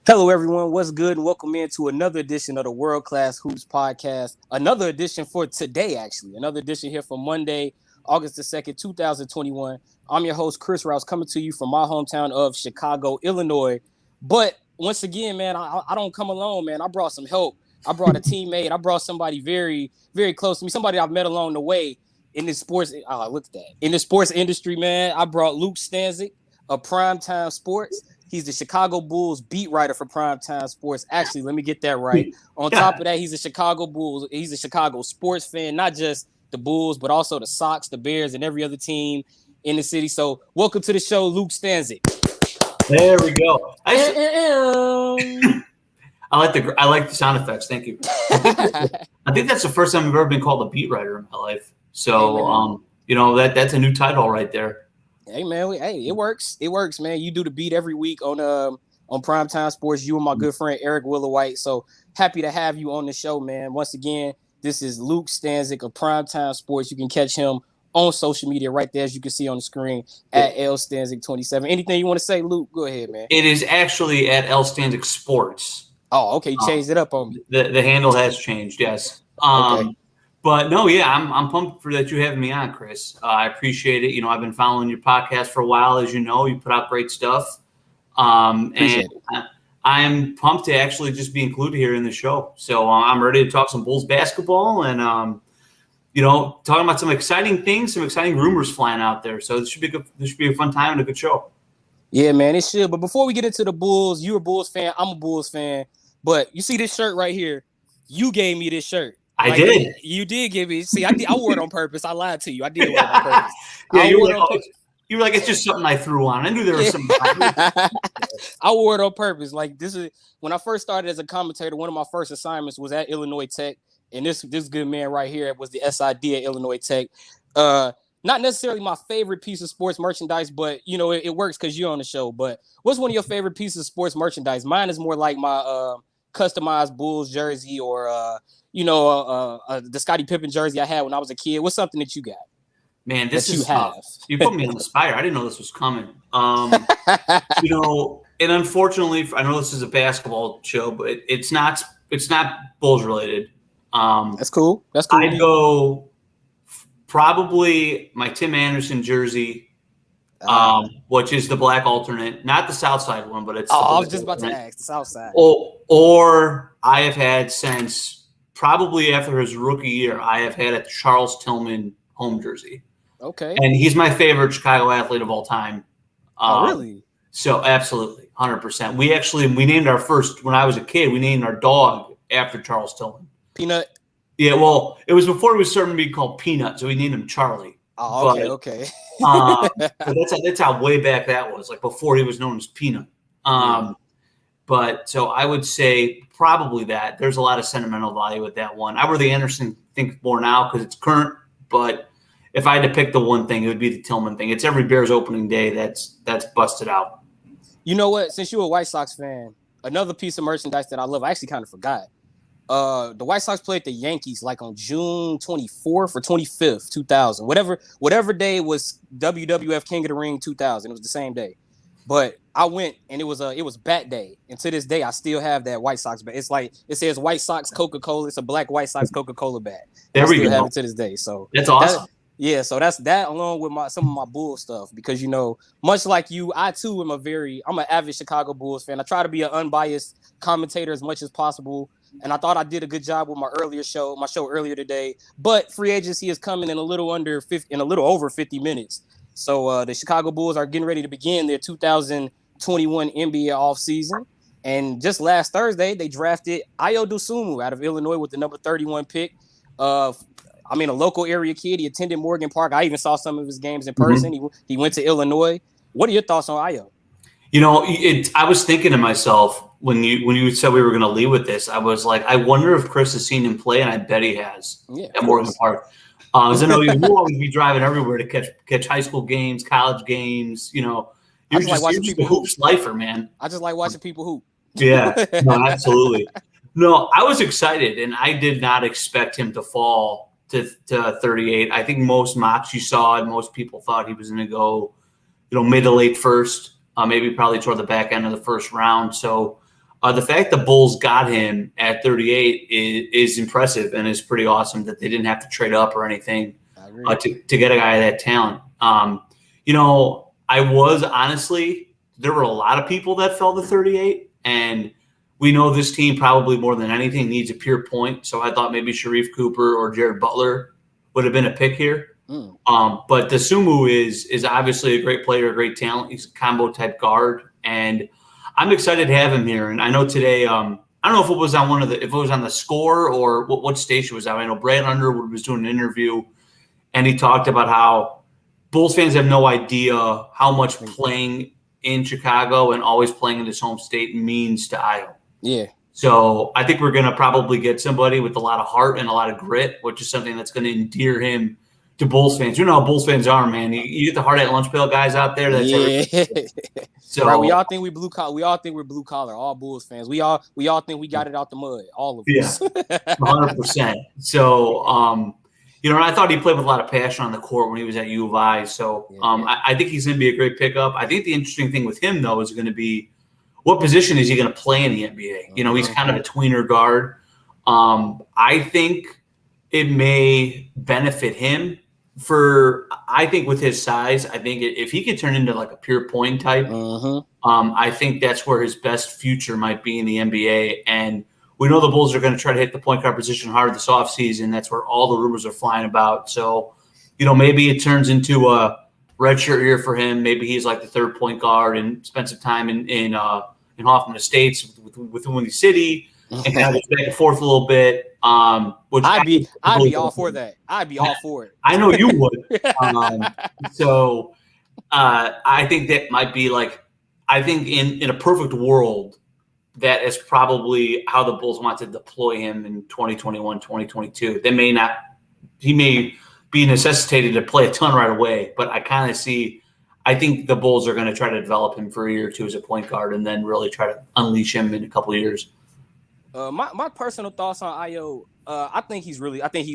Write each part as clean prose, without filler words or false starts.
Hello, everyone. What's good? And welcome into another edition of the World Class Hoops Podcast. Another edition for today, actually. Another edition here for Monday, August the 2nd, 2021. I'm your host, Chris Rouse, coming to you from my hometown of Chicago, Illinois. But once again, man, I don't come alone, man. I brought some help. I brought a teammate. I brought somebody very, very close to me, somebody I've met along the way in this sports. Look at that. In the sports industry, man, I brought Luke Stanczyk of Primetime Sports. He's the Chicago Bulls beat writer for Primetime Sports. Actually, let me get that right. On top of that, he's a Chicago Bulls. He's a Chicago sports fan, not just the Bulls, but also the Sox, the Bears, and every other team in the city. So, welcome to the show, Luke Stanczyk. There we go. I like the sound effects. Thank you. I think that's the first time I've ever been called a beat writer in my life. So, that's a new title right there. Hey man, it works. It works, man. You do the beat every week on Primetime Sports. You and my good friend Eric Willowhite. So happy to have you on the show, man. Once again, this is Luke Stanczyk of Primetime Sports. You can catch him on social media right there, as you can see on the screen at lstanczyk27. Anything you want to say, Luke? Go ahead, man. It is actually at lstanczyk sports. Oh, okay. You changed it up on me. The handle has changed. Yes. Okay. But no, yeah, I'm pumped for that you having me on, Chris. I appreciate it. I've been following your podcast for a while, as you know. You put out great stuff. And I'm pumped to actually just be included here in the show. So I'm ready to talk some Bulls basketball and, talking about some exciting things, some exciting rumors flying out there. So this should be good. This should be a fun time and a good show. Yeah, man, it should. But before we get into the Bulls, you're a Bulls fan. I'm a Bulls fan. But you see this shirt right here? You gave me this shirt. I did. You did give me. See, I wore it on purpose. I lied to you. I did wear it on purpose. Yeah, you were like, it's just something I threw on. I knew there was some. I wore it on purpose. Like, this is when I first started as a commentator. One of my first assignments was at Illinois Tech, and this good man right here was the SID at Illinois Tech. Not necessarily my favorite piece of sports merchandise, but it works because you're on the show. But what's one of your favorite pieces of sports merchandise? Mine is more like my customized Bulls jersey or the Scottie Pippen jersey I had when I was a kid. What's something that you got? Man, this is tough. You put me on the spot. I didn't know this was coming. And unfortunately, I know this is a basketball show, but it's not Bulls related. That's cool. I'd go probably my Tim Anderson jersey, which is the black alternate, not the South Side one, but it's. I was just about to ask the South Side. Or I have had since. Probably after his rookie year, I have had a Charles Tillman home jersey. Okay. And he's my favorite Chicago athlete of all time. Really? So absolutely, 100%. We named our first, when I was a kid, we named our dog after Charles Tillman. Peanut? Yeah, well, it was before he was starting to be called Peanut, so we named him Charlie. Oh, okay. That's how way back that was, like before he was known as Peanut. But so I would say probably that. There's a lot of sentimental value with that one. I really Anderson think more now because it's current. But if I had to pick the one thing, it would be the Tillman thing. It's every Bears opening day that's busted out. You know what? Since you're a White Sox fan, another piece of merchandise that I love, I actually kind of forgot. The White Sox played the Yankees like on June 24th or 25th, 2000. Whatever day was WWF King of the Ring 2000. It was the same day. But I went and it was bat day, and to this day I still have that White Sox bat. It's like it says White Sox Coca-Cola. It's a black White Sox Coca-Cola bat. There we go. I still have it to this day. So that's awesome. So that's that along with some of my Bulls stuff because much like you, I too am I'm an avid Chicago Bulls fan. I try to be an unbiased commentator as much as possible, and I thought I did a good job with my show earlier today. But free agency is coming in a little over 50 minutes. So the Chicago Bulls are getting ready to begin their 2021 NBA offseason. And just last Thursday, they drafted Ayo Dosunmu out of Illinois with the number 31 pick. A local area kid. He attended Morgan Park. I even saw some of his games in person. Mm-hmm. He went to Illinois. What are your thoughts on Ayo? I was thinking to myself when you said we were going to lead with this, I was like, I wonder if Chris has seen him play, and I bet he has at Morgan Park. Because I know you'll always be driving everywhere to catch high school games, college games. You're just a hoops lifer, man. I just like watching people hoop. Yeah, no, absolutely. No, I was excited, and I did not expect him to fall to 38. I think most mocks you saw and most people thought he was going to go, mid to late first, maybe probably toward the back end of the first round. So The fact the Bulls got him at 38 is impressive and is pretty awesome that they didn't have to trade up or anything to get a guy of that talent. I was honestly, there were a lot of people that fell to 38, and we know this team probably more than anything needs a pure point. So I thought maybe Sharif Cooper or Jared Butler would have been a pick here. But Dosunmu is obviously a great player, a great talent. He's a combo type guard, and I'm excited to have him here. And I know today, I don't know if it was on if it was on the Score or what station was that. I know Brad Underwood was doing an interview, and he talked about how Bulls fans have no idea how much playing in Chicago and always playing in his home state means to Ayo. Yeah. So I think we're going to probably get somebody with a lot of heart and a lot of grit, which is something that's going to endear him to Bulls fans. You know how Bulls fans are, man. You get the hard at lunch pail guys out there. That's so right, we all think we blue collar. We all think we're blue collar. All Bulls fans. We all think we got it out the mud. All of us. 100%. So, and I thought he played with a lot of passion on the court when he was at U of I. So I think he's going to be a great pickup. I think the interesting thing with him, though, is going to be what position is he going to play in the NBA? He's kind of a tweener guard. I think it may benefit him I think with his size, I think if he could turn into like a pure point type, I think that's where his best future might be in the NBA. And we know the Bulls are going to try to hit the point guard position hard this offseason. That's where all the rumors are flying about. So, maybe it turns into a redshirt year for him. Maybe he's like the third point guard and spend some time in Hoffman Estates with Windy City and kind of goes back and forth a little bit. Which I'd be all for that. I'd be all for it. I know you would. So I think that might be I think in a perfect world, that is probably how the Bulls want to deploy him in 2021, 2022. He may be necessitated to play a ton right away, but I think the Bulls are going to try to develop him for a year or two as a point guard and then really try to unleash him in a couple of years. My personal thoughts on Ayo,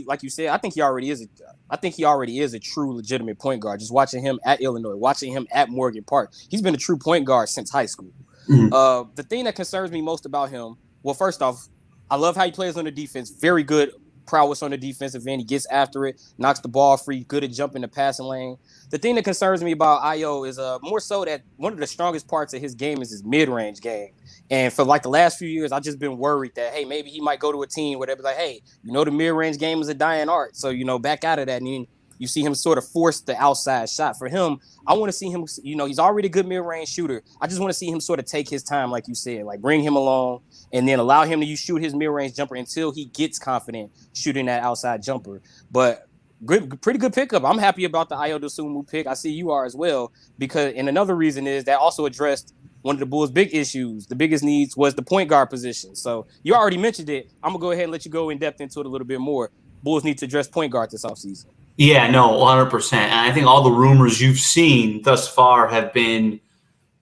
like you said, I think he already is a true legitimate point guard. Just watching him at Illinois, watching him at Morgan Park, he's been a true point guard since high school. The thing that concerns me most about him, well, first off, I love how he plays on the defense. Very good prowess on the defensive end. He gets after it, knocks the ball free, good at jumping the passing lane. The thing that concerns me about Ayo is more so that one of the strongest parts of his game is his mid-range game. And for the last few years, I've just been worried that, hey, maybe he might go to a team where they'll be like, hey, the mid-range game is a dying art. So, back out of that. And then you see him sort of force the outside shot. For him, I want to see him, he's already a good mid-range shooter. I just want to see him sort of take his time, like you said, bring him along and then allow him to shoot his mid-range jumper until he gets confident shooting that outside jumper. But pretty good pickup. I'm happy about the Ayo Dosunmu pick. I see you are as well, and another reason is that also addressed one of the Bulls' big issues. The biggest needs was the point guard position. So you already mentioned it. I'm going to go ahead and let you go in depth into it a little bit more. Bulls need to address point guard this offseason. Yeah, no, 100%. And I think all the rumors you've seen thus far have been,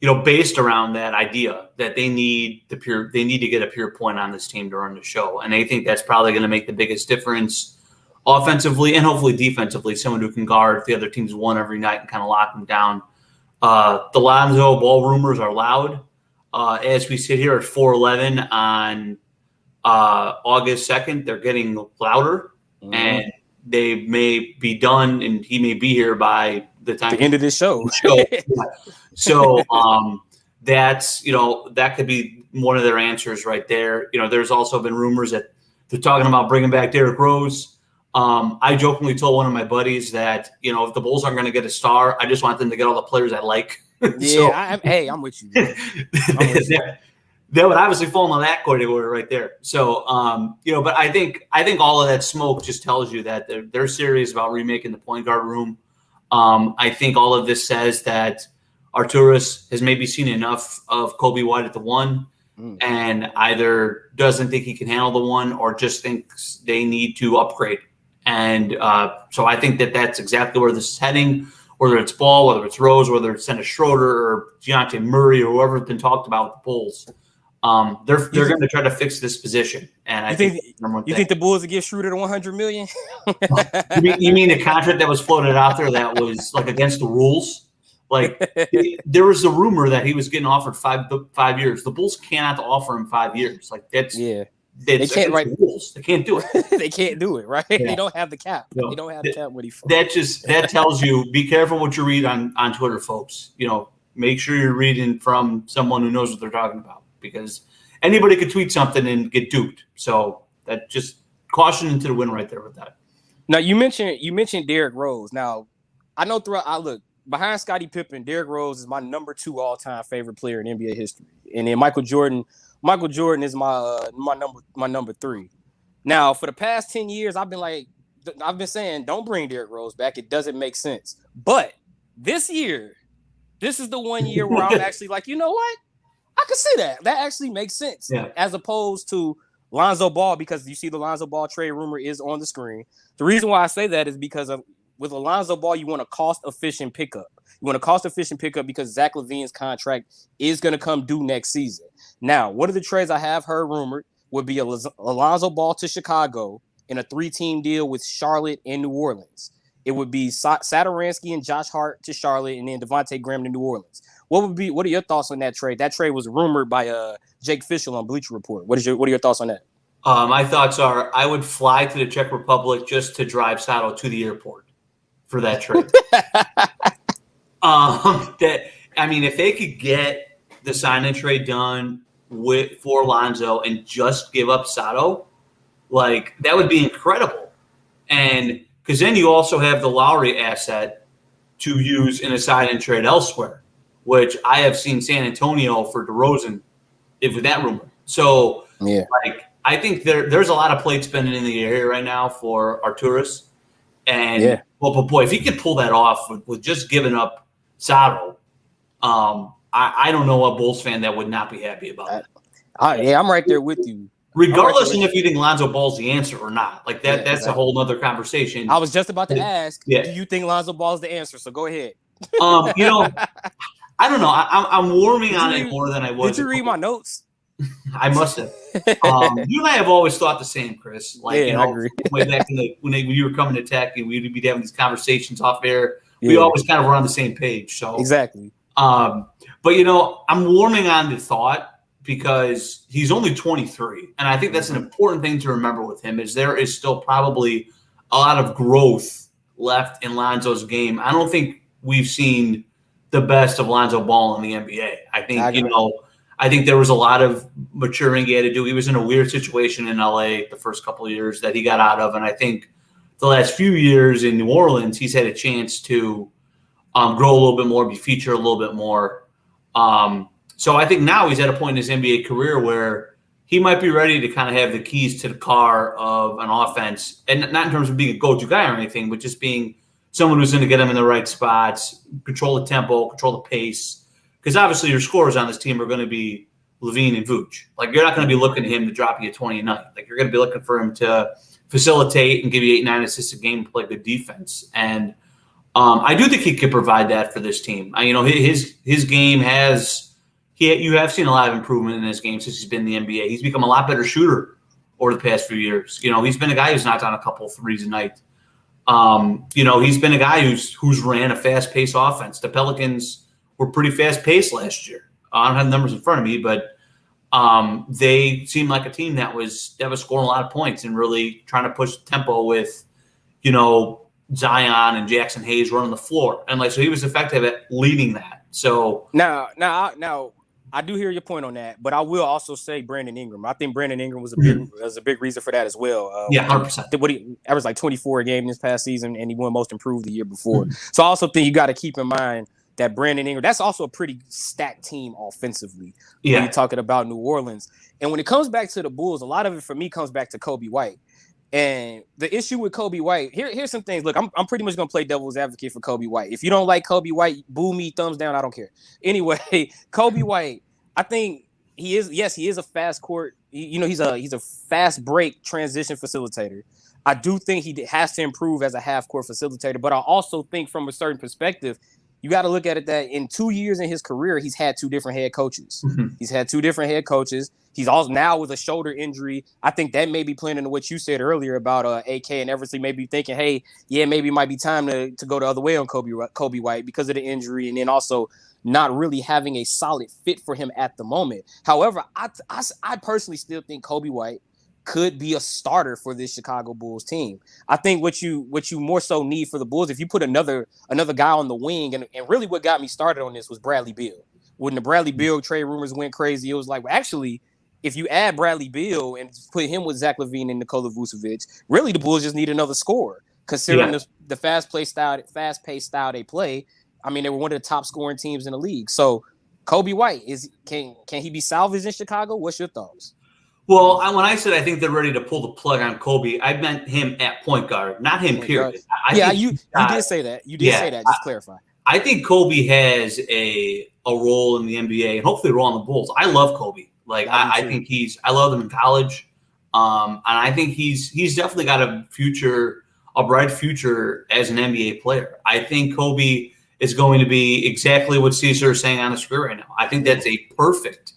based around that idea that they need to get a pure point on this team to run the show. And I think that's probably going to make the biggest difference offensively and hopefully defensively, someone who can guard the other team's one every night and kind of lock them down. The Lonzo Ball rumors are loud. As we sit here at 4:11 on August 2nd, they're getting louder, and they may be done, and he may be here by the time the end of this show. So that's that could be one of their answers right there. There's also been rumors that they're talking about bringing back Derrick Rose. I jokingly told one of my buddies that, if the Bulls aren't going to get a star, I just want them to get all the players I like. Yeah, I'm with you. That would obviously fall in that category right there. So, but I think all of that smoke just tells you that they're serious about remaking the point guard room. I think all of this says that Arturas has maybe seen enough of Kobe White at the one and either doesn't think he can handle the one or just thinks they need to upgrade. And so I think that's exactly where this is heading, whether it's Ball, whether it's Rose, whether it's Dennis Schroeder or Dejounte Murray or whoever's been talked about with the Bulls. They're going to try to fix this position. And I think the Bulls would give Schroeder the $100 million? You mean the contract that was floated out there that was against the rules? Like there was a rumor that he was getting offered 5 years. The Bulls cannot offer him 5 years. Like that's they can't the rules. They can't do it. They can't do it, right? Yeah. They don't have the cap. No, they don't have the cap when he falls. That tells you be careful what you read on Twitter, folks. Make sure you're reading from someone who knows what they're talking about, because anybody could tweet something and get duped. So that just caution into the wind right there with that. Now you mentioned Derrick Rose. Now I know look behind Scottie Pippen, Derrick Rose is my number 2 all-time favorite player in NBA history, and then Michael Jordan is my number 3. Now, for the past 10 years, I've been saying, don't bring Derrick Rose back. It doesn't make sense. But this year, this is the one year where I'm actually like, you know what? I can see that. That actually makes sense. Yeah. As opposed to Lonzo Ball, because you see the Lonzo Ball trade rumor is on the screen. The reason why I say that is because with Lonzo Ball, you want a cost-efficient pickup. You want a cost-efficient pickup because Zach LaVine's contract is going to come due next season. Now, one of the trades I have heard rumored would be Lonzo Ball to Chicago in a 3-team deal with Charlotte and New Orleans. It would be Satoransky and Josh Hart to Charlotte, and then Devontae Graham to New Orleans. What are your thoughts on that trade? That trade was rumored by Jake Fishel on Bleacher Report. What are your thoughts on that? My thoughts are I would fly to the Czech Republic just to drive Sato to the airport for that trade. If they could get the sign and trade done for Lonzo and just give up Sato, like that would be incredible. And because then you also have the Lowry asset to use in a sign and trade elsewhere, which I have seen San Antonio for DeRozan with that rumor. So I think there's a lot of plate spinning in the area right now for Arturas. And but boy, if he could pull that off with just giving up Sato, I don't know a Bulls fan that would not be happy about it. I'm right there with you. Regardless of if you think Lonzo Ball's the answer or not, like that's a whole nother conversation. I was just about to ask, do you think Lonzo Ball's the answer? So go ahead. I don't know. I'm warming on it more than I was. Did you read my notes? I must have. You and I have always thought the same, Chris. Like, I agree. Way back when you were coming to Tech and we'd be having these conversations off air, we always kind of were on the same page. So exactly. But I'm warming on the thought because he's only 23, and I think that's an important thing to remember with him is there is still probably a lot of growth left in Lonzo's game. I don't think we've seen the best of Lonzo Ball in the NBA. I think I think there was a lot of maturing he had to do. He was in a weird situation in LA the first couple of years that he got out of. And I think the last few years in New Orleans, he's had a chance to grow a little bit more, be featured a little bit more. So I think now he's at a point in his NBA career where he might be ready to kind of have the keys to the car of an offense. And not in terms of being a go-to guy or anything, but just being someone who's going to get him in the right spots, control the tempo, control the pace. Because obviously your scorers on this team are going to be LaVine and Vooch. Like you're not going to be looking at him to drop you a 20 a night. Like you're going to be looking for him to facilitate and give you 8-9 assists a game and play good defense. And I do think he could provide that for this team. His game you have seen a lot of improvement in his game since he's been in the NBA. He's become a lot better shooter over the past few years. He's been a guy who's knocked on a couple of threes a night. He's been a guy who's ran a fast-paced offense. The Pelicans were pretty fast-paced last year. I don't have numbers in front of me, but they seemed like a team that was scoring a lot of points and really trying to push the tempo with, Zion and Jackson Hayes running the floor. And so he was effective at leading that. So now I do hear your point on that, but I will also say Brandon Ingram. I think Brandon Ingram was a big reason for that as well. 100%. What he averaged like 24 a game this past season, and he won Most Improved the year before. So I also think you got to keep in mind that Brandon Ingram, that's also a pretty stacked team offensively when you're talking about New Orleans. And when it comes back to the Bulls, a lot of it for me comes back to Kobe White. And the issue with Kobe White, here's some things. Look, I'm pretty much going to play devil's advocate for Kobe White. If you don't like Kobe White, boo me, thumbs down, I don't care. Anyway, Kobe White, I think he is a fast court. He's a fast break transition facilitator. I do think he has to improve as a half court facilitator, but I also think from a certain perspective, you got to look at it that in 2 years in his career, he's had 2 different head coaches. Mm-hmm. He's had 2 different head coaches. He's also now with a shoulder injury. I think that may be playing into what you said earlier about AK and Eversley maybe thinking, hey, yeah, maybe it might be time to go the other way on Kobe White because of the injury, and then also not really having a solid fit for him at the moment. However, I personally still think Kobe White could be a starter for this Chicago Bulls team. I think what you more so need for the Bulls, if you put another guy on the wing, and really what got me started on this was Bradley Beal. When the Bradley Beal trade rumors went crazy, it was like, well, actually, if you add Bradley Beal and put him with Zach LaVine and Nikola Vucevic, really the Bulls just need another scorer. Considering the fast-paced style they play, I mean, they were one of the top scoring teams in the league. So Kobe White, can he be salvaged in Chicago? What's your thoughts? Well, when I said I think they're ready to pull the plug on Kobe, I meant him at point guard, not him, period. You did say that. You did say that. Just clarify. I think Kobe has a role in the NBA and hopefully a role on the Bulls. I love Kobe. Like I think I love him in college. And I think he's definitely got a bright future as an NBA player. I think Kobe is going to be exactly what Caesar is saying on the screen right now. I think that's a perfect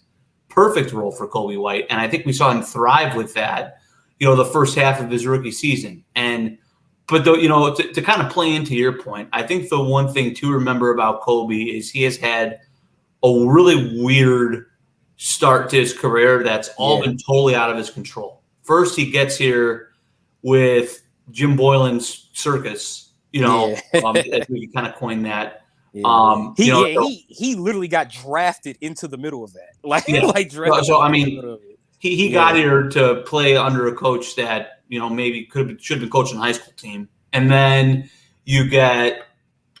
role for Kobe White. And I think we saw him thrive with that, the first half of his rookie season. But to kind of play into your point, I think the one thing to remember about Kobe is he has had a really weird start to his career that's all been totally out of his control. First, he gets here with Jim Boylan's circus, as we kind of coined that. Yeah. He literally got drafted into the middle of that. Drafted. So I mean, he got here to play under a coach that maybe should have been coaching a high school team, and then you get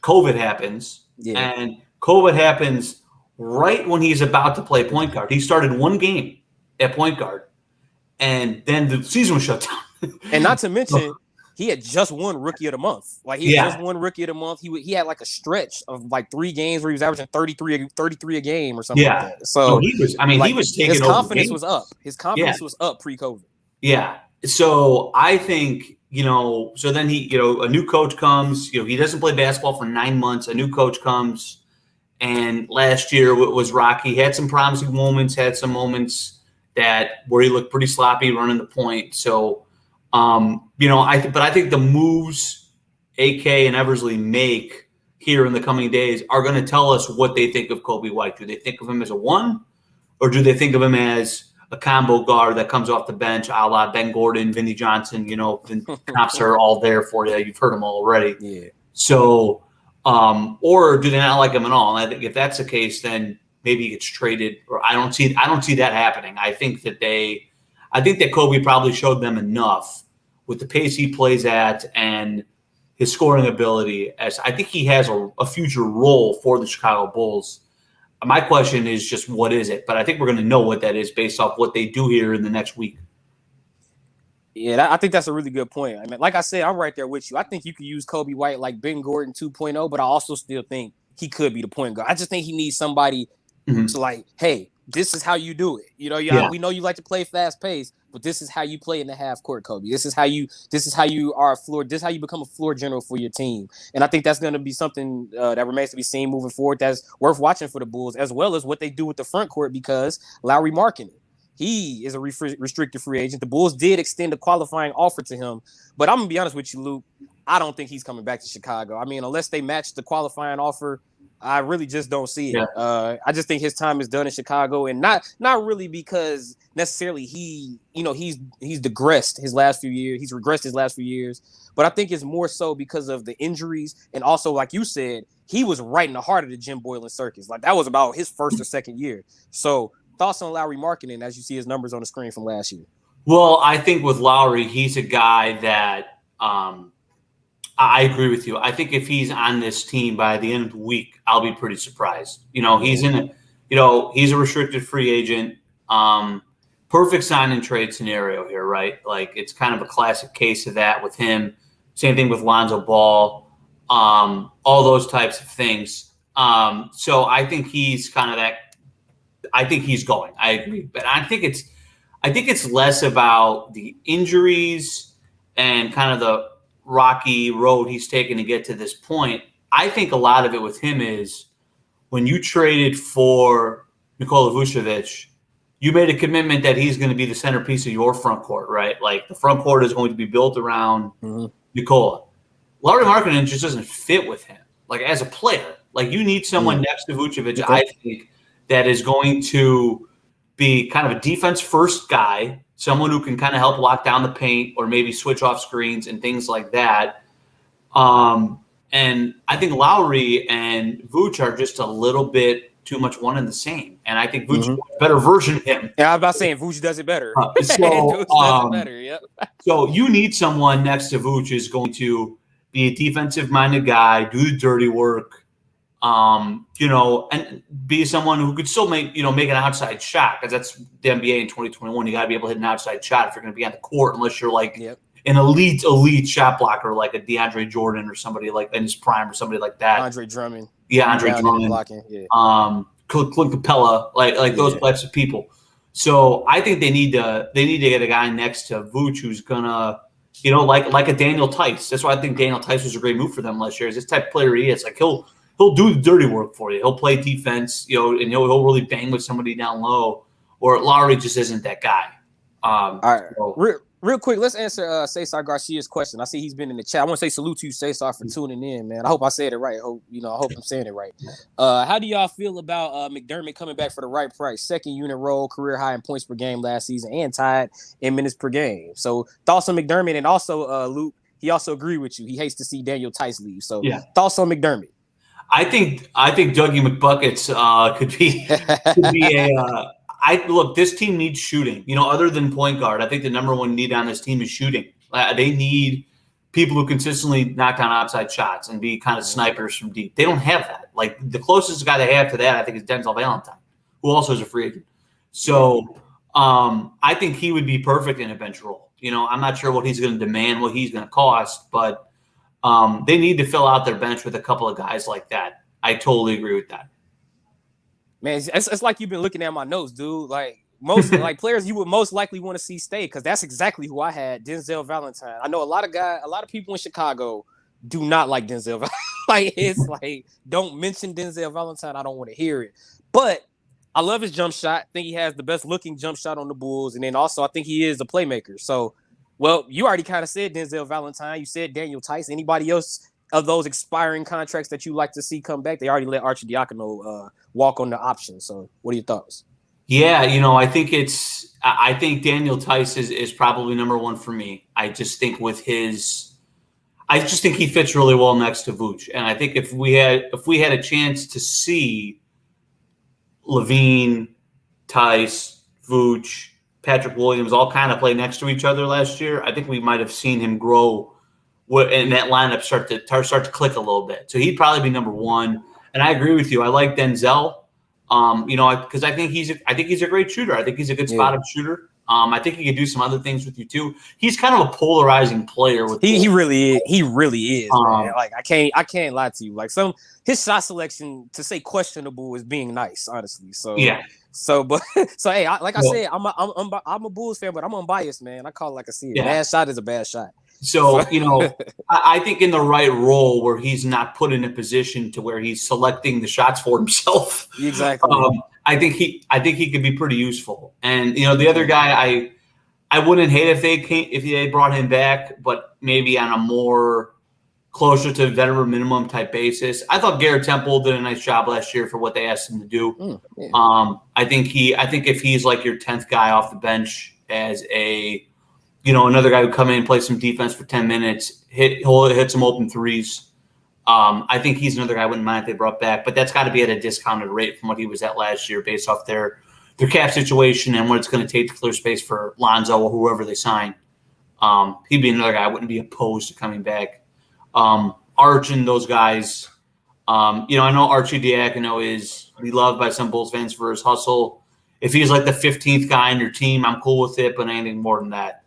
COVID happens, and COVID happens right when he's about to play point guard. He started 1 game at point guard, and then the season was shut down. And not to mention, he had just won Rookie of the Month. Just won Rookie of the Month. He had like a stretch of like 3 games where he was averaging 33 a game or something like that. So he was taking his over confidence games. was up. His confidence was up pre-COVID. Yeah. So I think, so then a new coach comes, he doesn't play basketball for 9 months. A new coach comes, and last year was rocky. He had some promising moments, had some moments where he looked pretty sloppy running the point. So, I think the moves AK and Eversley make here in the coming days are going to tell us what they think of Kobe White. Do they think of him as a 1, or do they think of him as a combo guard that comes off the bench, a la Ben Gordon, Vinnie Johnson? The comps are all there for you. You've heard them all already. Yeah. So, or do they not like him at all? And I think if that's the case, then maybe he gets traded. Or I don't see that happening. I think that Kobe probably showed them enough with the pace he plays at and his scoring ability, as I think he has a future role for the Chicago Bulls. My question is just, what is it? But I think we're going to know what that is based off what they do here in the next week. Yeah, I think that's a really good point. I mean, like I said, I'm right there with you. I think you could use Kobe White like Ben Gordon 2.0, but I also still think he could be the point guard. I just think he needs somebody to hey, this is how you do it. We know you like to play fast pace, but this is how you play in the half court, Kobe. This is how you are a floor. This is how you become a floor general for your team. And I think that's going to be something that remains to be seen moving forward. That's worth watching for the Bulls, as well as what they do with the front court, because Lauri Markkanen, he is a restricted free agent. The Bulls did extend a qualifying offer to him, but I'm gonna be honest with you, Luke. I don't think he's coming back to Chicago. I mean, unless they match the qualifying offer, I really just don't see it. Yeah. I just think his time is done in Chicago, and not really because necessarily he's digressed his last few years. He's regressed his last few years, but I think it's more so because of the injuries, and also, like you said, he was right in the heart of the Jim Boylan circus. Like that was about his first or second year. So thoughts on Lauri Markkanen as you see his numbers on the screen from last year? Well, I think with Lauri, he's a guy that I agree with you. I think if he's on this team by the end of the week, I'll be pretty surprised. He's he's a restricted free agent. Perfect sign and trade scenario here, right? Like it's kind of a classic case of that with him. Same thing with Lonzo Ball, all those types of things. So I think he's kind of that. I think he's going. I agree, but I think it's less about the injuries and kind of the rocky road he's taken to get to this point. I think a lot of it with him is when you traded for Nikola Vucevic, you made a commitment that he's going to be the centerpiece of your front court, right? Like the front court is going to be built around Nikola. Lauri Markkanen just doesn't fit with him, like as a player. Like you need someone next to Vucevic, I think, that is going to be kind of a defense-first guy, someone who can kind of help lock down the paint or maybe switch off screens and things like that. And I think Lowry and Vooch are just a little bit too much one and the same. And I think Vooch is a better version of him. Yeah, I was about saying Vooch does it better. So, Vooch does it better, yep. So you need someone next to Vooch who's going to be a defensive-minded guy, do the dirty work, and be someone who could still make an outside shot, because that's the NBA in 2021. You got to be able to hit an outside shot if you're going to be on the court, unless you're like an elite shot blocker like a DeAndre Jordan or somebody like in his prime or somebody like that. Andre Drummond. Yeah, Andre Drummond. Clint Capella, like those types of people. So I think they need to get a guy next to Vooch who's gonna, like a Daniel Tice. That's why I think Daniel Tice was a great move for them last year. Is this type of player he is. Like he'll do the dirty work for you. He'll play defense, and he'll really bang with somebody down low. Or Lowry just isn't that guy. All right. So, Real quick, let's answer Cesar Garcia's question. I see he's been in the chat. I want to say salute to you, Cesar, for tuning in, man. I hope I said it right. I hope I'm saying it right. How do y'all feel about McDermott coming back for the right price? Second unit role, career high in points per game last season, and tied in minutes per game. So thoughts on McDermott, and also Luke, he also agreed with you. He hates to see Daniel Tice leave. So thoughts on McDermott? I think Dougie McBuckets could be a. Look, this team needs shooting. Other than point guard, I think the number one need on this team is shooting. They need people who consistently knock down outside shots and be kind of snipers from deep. They don't have that. Like the closest guy they have to that, I think, is Denzel Valentine, who also is a free agent. So I think he would be perfect in a bench role. I'm not sure what he's going to demand, what he's going to cost, but they need to fill out their bench with a couple of guys like that. I totally agree with that. Man, it's like you've been looking at my notes, dude. Like most like players you would most likely want to see stay, because that's exactly who I had, Denzel Valentine. I know a lot of people in Chicago do not like Denzel Valentine. Like it's like, don't mention Denzel Valentine. I don't want to hear it. But I love his jump shot. I think he has the best looking jump shot on the Bulls. And then also I think he is a playmaker. So, well, you already kind of said Denzel Valentine. You said Daniel Tice. Anybody else of those expiring contracts that you like to see come back? They already let Arcidiacono walk on the option. So what are your thoughts? Yeah, I think Daniel Tice is probably number one for me. I just think he fits really well next to Vooch. And I think if we had a chance to see LaVine, Tice, Vooch, Patrick Williams all kind of play next to each other last year, I think we might have seen him grow and that lineup start to click a little bit. So he'd probably be number one. And I agree with you. I like Denzel, because I think he's a great shooter. I think he's a good spot-up shooter. I think he can do some other things with you too. He's kind of a polarizing player. He really is. Man. Like I can't lie to you. Like his shot selection, to say questionable, is being nice, honestly. So yeah. So hey, I said, I'm a Bulls fan, but I'm unbiased, man. I call it like I see it. Yeah. Bad shot is a bad shot. So, I think in the right role where he's not put in a position to where he's selecting the shots for himself. Exactly. I think he could be pretty useful. And, the other guy, I wouldn't hate if they brought him back, but maybe on a more closer to veteran minimum type basis. I thought Garrett Temple did a nice job last year for what they asked him to do. I think if he's like your 10th guy off the bench as another guy who come in and play some defense for 10 minutes, he'll hit some open threes. I think he's another guy I wouldn't mind if they brought back, but that's got to be at a discounted rate from what he was at last year based off their cap situation and what it's going to take to clear space for Lonzo or whoever they sign. He'd be another guy I wouldn't be opposed to coming back. Arch and those guys, I know Arcidiacono is beloved by some Bulls fans for his hustle. If he's like the 15th guy on your team, I'm cool with it, but anything more than that,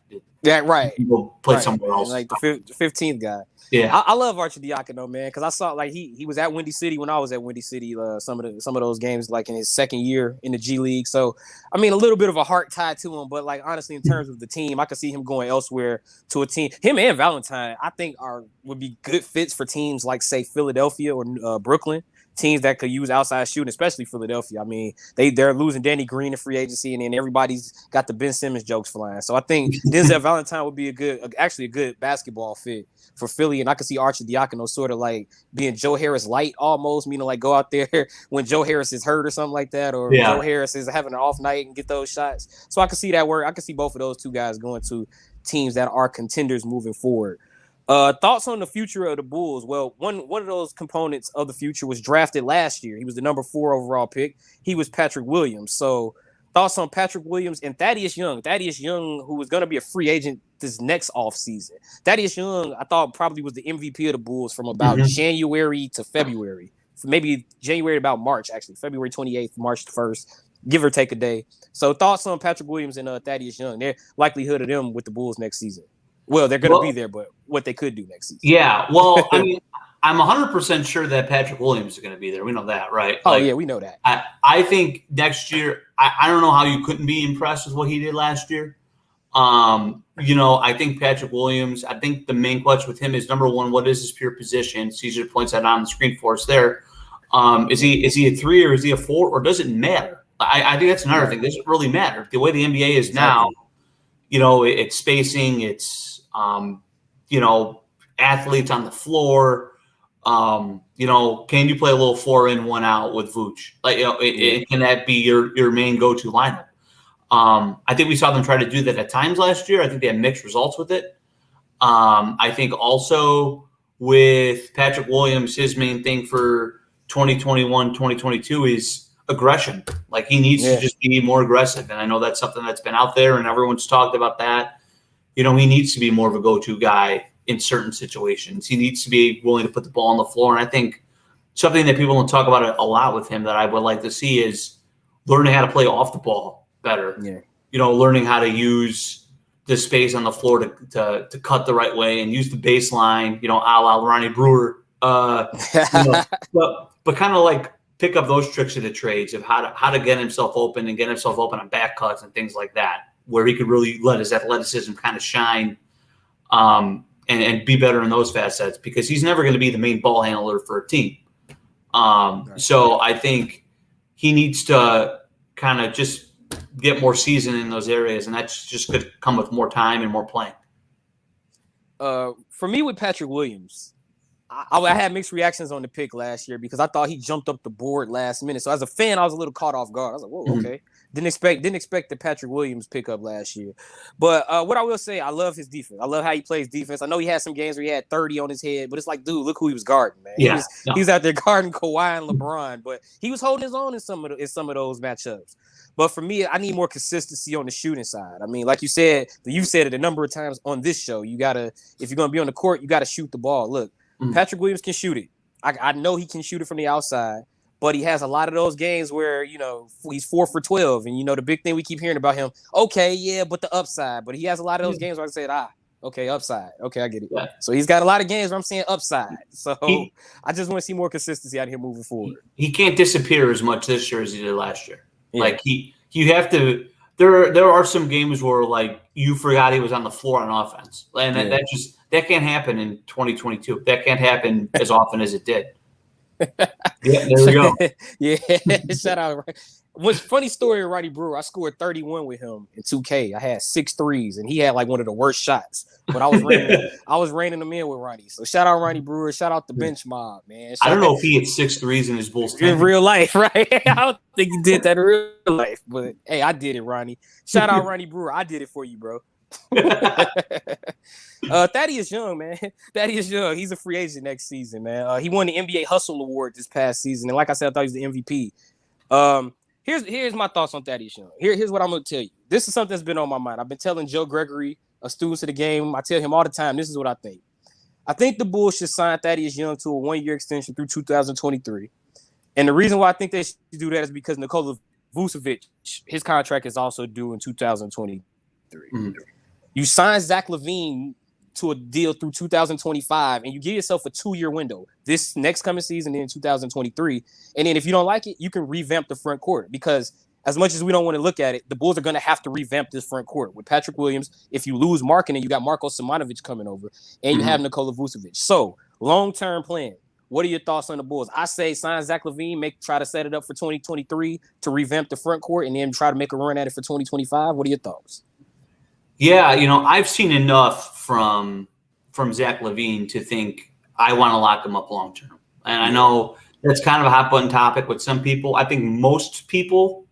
Yeah, right. People play Right, somewhere man. else. Like the 15th guy. Yeah. I love Arcidiacono, man, because I saw like he was at Windy City when I was at Windy City. Some of those games, like in his second year in the G League. So I mean, a little bit of a heart tied to him, but like honestly, in terms of the team, I could see him going elsewhere to a team. Him and Valentine, I think, would be good fits for teams like say Philadelphia or Brooklyn. Teams that could use outside shooting, especially Philadelphia. I mean, they're losing Danny Green in free agency, and then everybody's got the Ben Simmons jokes flying. So I think Denzel Valentine would be a good basketball fit for Philly, and I could see Arcidiacono sort of like being Joe Harris light almost, meaning like go out there when Joe Harris is hurt or something like that, or Joe Harris is having an off night and get those shots. So I could see that work. I could see both of those two guys going to teams that are contenders moving forward. Thoughts on the future of the Bulls? Well, one of those components of the future was drafted last year. He was the number 4 overall pick. He was Patrick Williams. So thoughts on Patrick Williams and Thaddeus Young. Thaddeus Young, who was going to be a free agent this next offseason. Thaddeus Young, I thought probably was the MVP of the Bulls from about January to February. Maybe January about March, actually. February 28th, March 1st, give or take a day. So thoughts on Patrick Williams and Thaddeus Young, their likelihood of them with the Bulls next season. Well, they're going to be there, but what they could do next season. Yeah, well, I mean, I'm 100% sure that Patrick Williams is going to be there. We know that, right? Oh, yeah, we know that. I think next year, I don't know how you couldn't be impressed with what he did last year. I think Patrick Williams, I think the main question with him is, number one, what is his pure position? Caesar points that on the screen for us there. Is he a 3 or is he a 4, or does it matter? I think that's another thing. It doesn't really matter. The way the NBA is now, it's spacing, it's athletes on the floor. Can you play a little 4 in, 1 out with Vooch? Can that be your main go-to lineup? I think we saw them try to do that at times last year. I think they had mixed results with it. I think also with Patrick Williams, his main thing for 2021, 2022 is aggression. Like he needs to just be more aggressive. And I know that's something that's been out there and everyone's talked about that. He needs to be more of a go-to guy in certain situations. He needs to be willing to put the ball on the floor. And I think something that people don't talk about a lot with him that I would like to see is learning how to play off the ball better. Yeah. Learning how to use the space on the floor to cut the right way and use the baseline, a la Ronnie Brewer. But kind of like pick up those tricks of the trades of how to get himself open and get himself open on back cuts and things like that, where he could really let his athleticism kind of shine and be better in those facets, because he's never going to be the main ball handler for a team. So I think he needs to kind of just get more seasoned in those areas, and that's just going to come with more time and more playing. For me with Patrick Williams, I had mixed reactions on the pick last year because I thought he jumped up the board last minute. So as a fan, I was a little caught off guard. I was like, whoa, okay. Didn't expect the Patrick Williams pickup last year. But what I will say, I love his defense. I love how he plays defense. I know he had some games where he had 30 on his head, but it's like, dude, look who he was guarding, man. Yeah, he was out there guarding Kawhi and LeBron, but he was holding his own in some of those matchups. But for me, I need more consistency on the shooting side. I mean, like you said it a number of times on this show. You gotta, if you're gonna be on the court, you gotta shoot the ball. Look, Patrick Williams can shoot it. I know he can shoot it from the outside, but he has a lot of those games where, he's 4 for 12. And, the big thing we keep hearing about him, okay, yeah, but the upside. But he has a lot of those games where I said, okay, upside. Okay, I get it. Yeah. So he's got a lot of games where I'm saying upside. So I just want to see more consistency out of him moving forward. He can't disappear as much this year as he did last year. Yeah. Like, you have to – there are some games where, like, you forgot he was on the floor on offense. And that can't happen in 2022. That can't happen as often as it did. Yeah, there we go. Yeah, shout out. What's funny story of Ronnie Brewer? I scored 31 with him in 2K. I had 6 threes, and he had like one of the worst shots. But I was raining them in with Ronnie. So shout out Ronnie Brewer. Shout out the bench mob, man. I don't know if he had 6 threes in his Bulls in real life, right? I don't think he did that in real life. But hey, I did it, Ronnie. Shout out Ronnie Brewer. I did it for you, bro. Thaddeus Young, man. Thaddeus Young, he's a free agent next season, man. He won the NBA Hustle Award this past season, and like I said, I thought he was the MVP. Here's my thoughts on Thaddeus Young. Here's what I'm going to tell you. This is something that's been on my mind. I've been telling Joe Gregory, a student of the game, I tell him all the time, this is what I think. I think the Bulls should sign Thaddeus Young to a 1-year extension through 2023. And the reason why I think they should do that is because Nikola Vucevic, his contract is also due in 2023. You sign Zach LaVine to a deal through 2025, and you give yourself a 2-year window. This next coming season, in 2023, and then if you don't like it, you can revamp the front court. Because as much as we don't want to look at it, the Bulls are going to have to revamp this front court with Patrick Williams. If you lose Markkanen, you got Marko Simonovic coming over, and you have Nikola Vucevic. So long-term plan. What are your thoughts on the Bulls? I say sign Zach LaVine, try to set it up for 2023 to revamp the front court, and then try to make a run at it for 2025. What are your thoughts? Yeah, I've seen enough from Zach LaVine to think I want to lock him up long term. And I know that's kind of a hot button topic with some people. I think most people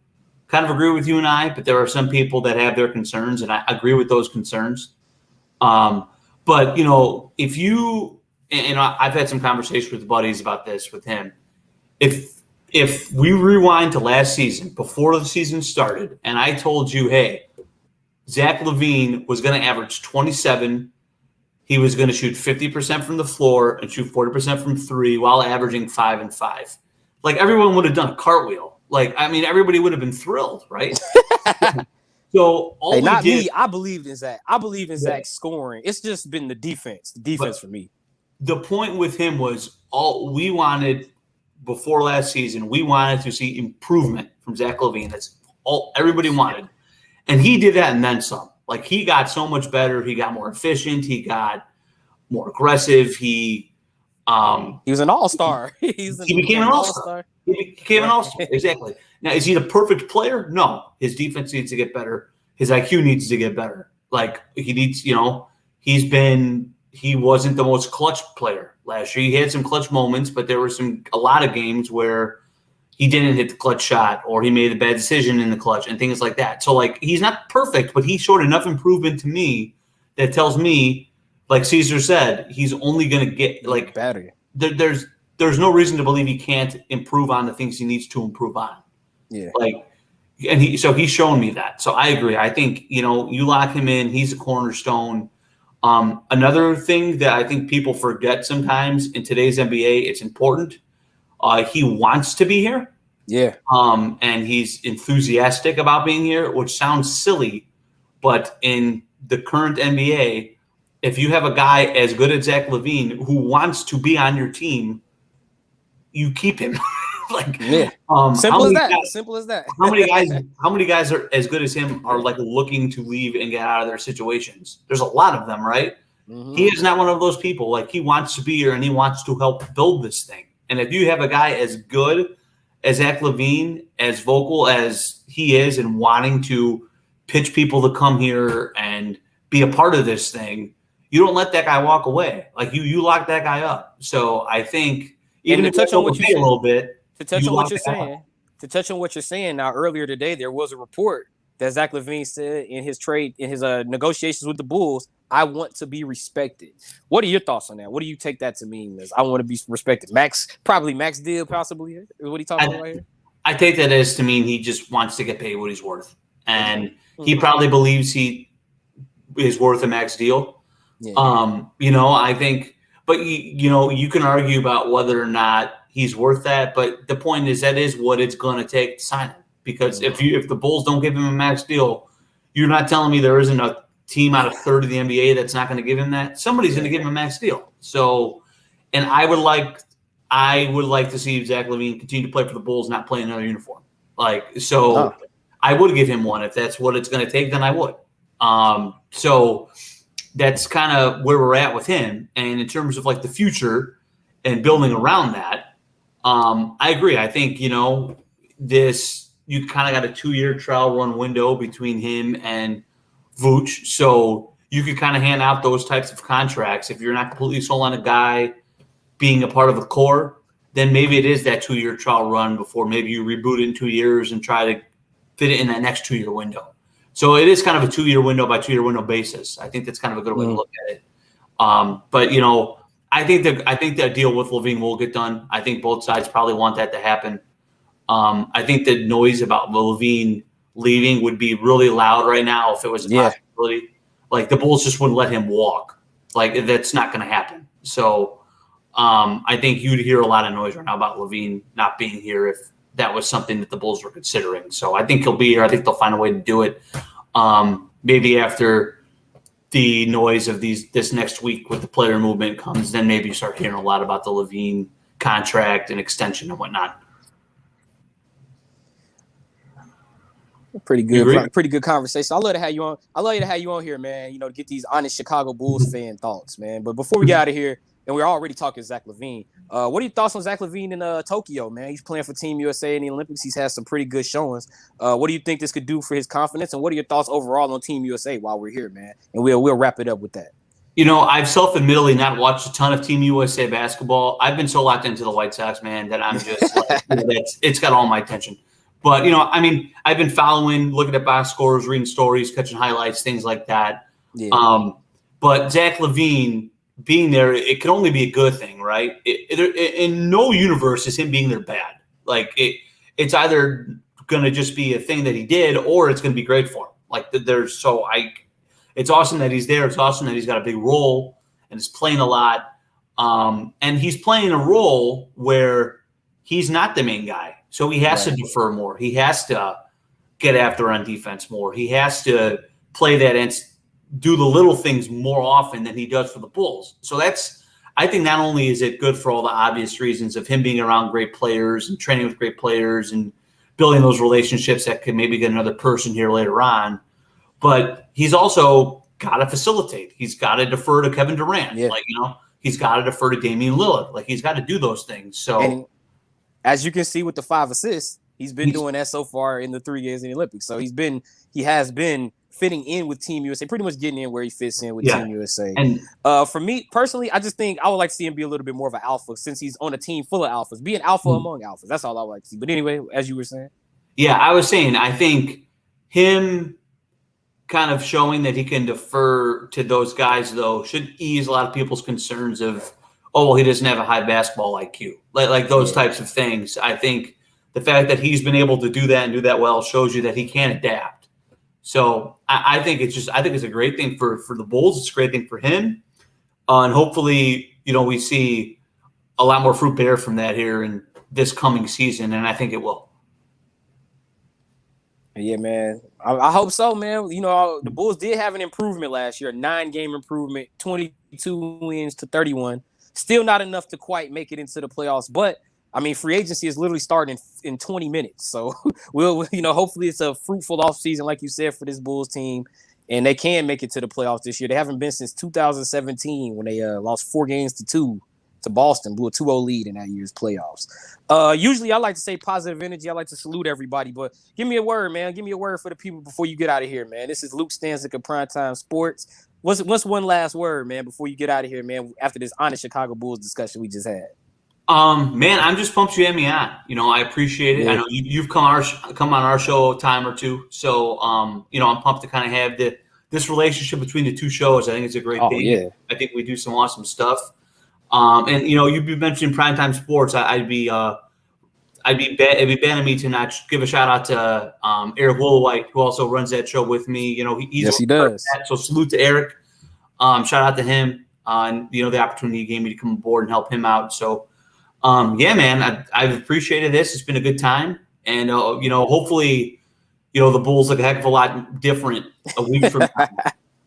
kind of agree with you and I, but there are some people that have their concerns, and I agree with those concerns. But if you and I've had some conversations with buddies about this with him. If we rewind to last season, before the season started, and I told you, hey, Zach LaVine was going to average 27. He was going to shoot 50% from the floor and shoot 40% from three while averaging 5 and 5. Like, everyone would have done a cartwheel. Everybody would have been thrilled, right? So I believed in Zach. I believe in Zach's scoring. It's just been the defense. For me. The point with him was all we wanted before last season. We wanted to see improvement from Zach LaVine. That's all everybody wanted. And he did that and then some. Like, he got so much better. He got more efficient. He got more aggressive. He was an all-star. He became an all-star. He became an all-star. Exactly. Now, is he the perfect player? No. His defense needs to get better. His IQ needs to get better. Like, he needs, he wasn't the most clutch player last year. He had some clutch moments, but there were a lot of games where he didn't hit the clutch shot or he made a bad decision in the clutch and things like that. So, he's not perfect, but he showed enough improvement to me that tells me, like Caesar said, he's only going to get, better. There's no reason to believe he can't improve on the things he needs to improve on. Yeah. He's shown me that. So I agree. I think, you lock him in, he's a cornerstone. Another thing that I think people forget sometimes in today's NBA, it's important. He wants to be here. Yeah. And he's enthusiastic about being here, which sounds silly, but in the current NBA, if you have a guy as good as Zach LaVine who wants to be on your team, you keep him. Simple as that. How many guys are as good as him are looking to leave and get out of their situations? There's a lot of them, right? Mm-hmm. He is not one of those people. He wants to be here and he wants to help build this thing. And if you have a guy as good as Zach LaVine, as vocal as he is and wanting to pitch people to come here and be a part of this thing, you don't let that guy walk away. You lock that guy up. So I think even to touch on what you said, a little bit, to touch on what you're saying now, earlier today, there was a report that Zach LaVine said in his negotiations with the Bulls, I want to be respected. What are your thoughts on that? What do you take that to mean? I want to be respected. Max deal possibly is what he talking about here? I take that as to mean he just wants to get paid what he's worth. And he probably believes he is worth a max deal. Yeah. I think, but you can argue about whether or not he's worth that. But the point is that is what it's going to take to sign him. Because if the Bulls don't give him a max deal, you're not telling me there isn't a team out of third of the NBA that's not going to give him that. Somebody's going to give him a max deal. So, and I would like to see Zach LaVine continue to play for the Bulls, not play another uniform. I would give him one if that's what it's going to take. Then I would. So that's kind of where we're at with him. And in terms of the future and building around that, I agree. I think, you kind of got a 2-year trial run window between him and Vooch. So you could kind of hand out those types of contracts. If you're not completely sold on a guy being a part of the core, then maybe it is that 2-year trial run before maybe you reboot it in 2 years and try to fit it in that next 2-year window. So it is kind of a 2-year window by 2-year window basis. I think that's kind of a good way to look at it. But I think that deal with LaVine will get done. I think both sides probably want that to happen. I think the noise about LaVine leaving would be really loud right now if it was a possibility. The Bulls just wouldn't let him walk. That's not going to happen. So I think you'd hear a lot of noise right now about LaVine not being here if that was something that the Bulls were considering. So I think he'll be here. I think they'll find a way to do it. Maybe after the noise of this next week with the player movement comes, then maybe you start hearing a lot about the LaVine contract and extension and whatnot. Pretty good conversation. I love to have you on. I love to have you on here, man. To get these honest Chicago Bulls fan thoughts, man. But before we get out of here, and we're already talking Zach LaVine. What are your thoughts on Zach LaVine in Tokyo, man? He's playing for Team USA in the Olympics. He's had some pretty good showings. What do you think this could do for his confidence? And what are your thoughts overall on Team USA while we're here, man? And we'll wrap it up with that. I've self-admittedly not watched a ton of Team USA basketball. I've been so locked into the White Sox, man, that I'm just it's got all my attention. But, I've been following, looking at box scores, reading stories, catching highlights, things like that. Yeah. But Zach LaVine being there, it can only be a good thing, right? In no universe is him being there bad. Like, it's either going to just be a thing that he did or it's going to be great for him. It's awesome that he's there. It's awesome that he's got a big role and is playing a lot. And he's playing a role where he's not the main guy. So he has to defer more. He has to get after on defense more. He has to play that and do the little things more often than he does for the Bulls. So I think not only is it good for all the obvious reasons of him being around great players and training with great players and building those relationships that could maybe get another person here later on, but he's also got to facilitate. He's got to defer to Kevin Durant. Yeah. He's got to defer to Damian Lillard. He's got to do those things. So. And as you can see with the 5 assists, he's been doing that so far in the 3 years in the Olympics. So he has been fitting in with Team USA, pretty much getting in where he fits in with Team USA. And for me personally, I just think I would like to see him be a little bit more of an alpha since he's on a team full of alphas. Be an alpha among alphas. That's all I would like to see. But anyway, as you were saying. Yeah, I was saying, I think him kind of showing that he can defer to those guys, though, should ease a lot of people's concerns of, he doesn't have a high basketball IQ. Like those types of things. I think the fact that he's been able to do that and do that well shows you that he can adapt. So I think it's a great thing for the Bulls. It's a great thing for him. And hopefully, we see a lot more fruit bear from that here in this coming season. And I think it will. Yeah, man. I hope so, man. The Bulls did have an improvement last year, a 9-game improvement, 22 wins to 31. Still not enough to quite make it into the playoffs, but free agency is literally starting in 20 minutes. So we'll hopefully it's a fruitful offseason, like you said, for this Bulls team, and they can make it to the playoffs this year. They haven't been since 2017 when they lost 4-2 to Boston, blew a 2-0 lead in that year's playoffs. Usually I like to say positive energy. I like to salute everybody, but give me a word, man. Give me a word for the people before you get out of here, man. This is Luke Stanczyk of Primetime Sports. What's one last word, man, before you get out of here, man, after this honest Chicago Bulls discussion we just had? Man, I'm just pumped you had me on. I appreciate it. Yeah. I know you've come on our show a time or two. So, I'm pumped to kind of have this relationship between the two shows. I think it's a great thing. Yeah. I think we do some awesome stuff. And you've been mentioning Primetime Sports. It'd be bad of me to not give a shout out to Eric Woolwhite, who also runs that show with me. He does. So salute to Eric. Shout out to him on the opportunity he gave me to come aboard and help him out. So man, I've appreciated this. It's been a good time, and hopefully, the Bulls look a heck of a lot different a week from now,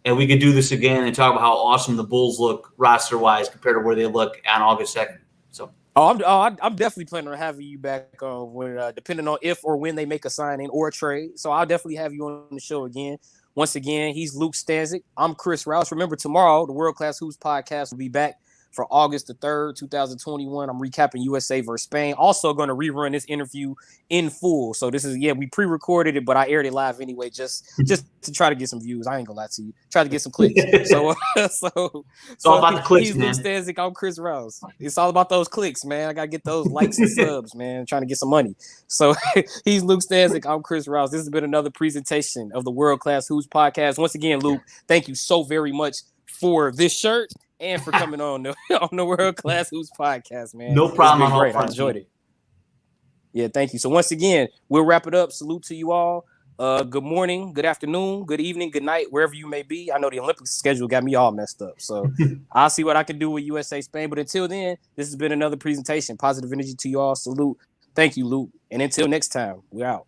and we could do this again and talk about how awesome the Bulls look roster wise compared to where they look on August 2nd. So. I'm definitely planning on having you back on when, depending on if or when they make a signing or a trade. So I'll definitely have you on the show again. Once again, he's Luke Stanczyk. I'm Chris Rouse. Remember, tomorrow, the World Class Hoops podcast will be back for August the 3rd, 2021. I'm recapping USA versus Spain. Also going to rerun this interview in full. So this is, we pre-recorded it, but I aired it live anyway, just to try to get some views. I ain't gonna lie to you. Try to get some clicks. So it's all about the clicks, he's man. Luke Stanczyk. I'm Chris Rouse. It's all about those clicks, man. I got to get those likes and subs, man. I'm trying to get some money. So he's Luke Stanczyk. I'm Chris Rouse. This has been another presentation of the World Class Hoops podcast. Once again, Luke, thank you so very much for this shirt and for coming on the World Class Hoops podcast, man. No problem. Great. I enjoyed it. Yeah, thank you. So once again, we'll wrap it up. Salute to you all. Good morning, good afternoon, good evening, good night, wherever you may be. I know the Olympics schedule got me all messed up, so I'll see what I can do with USA Spain. But until then, this has been another presentation. Positive energy to you all. Salute. Thank you, Luke. And until next time, we're out.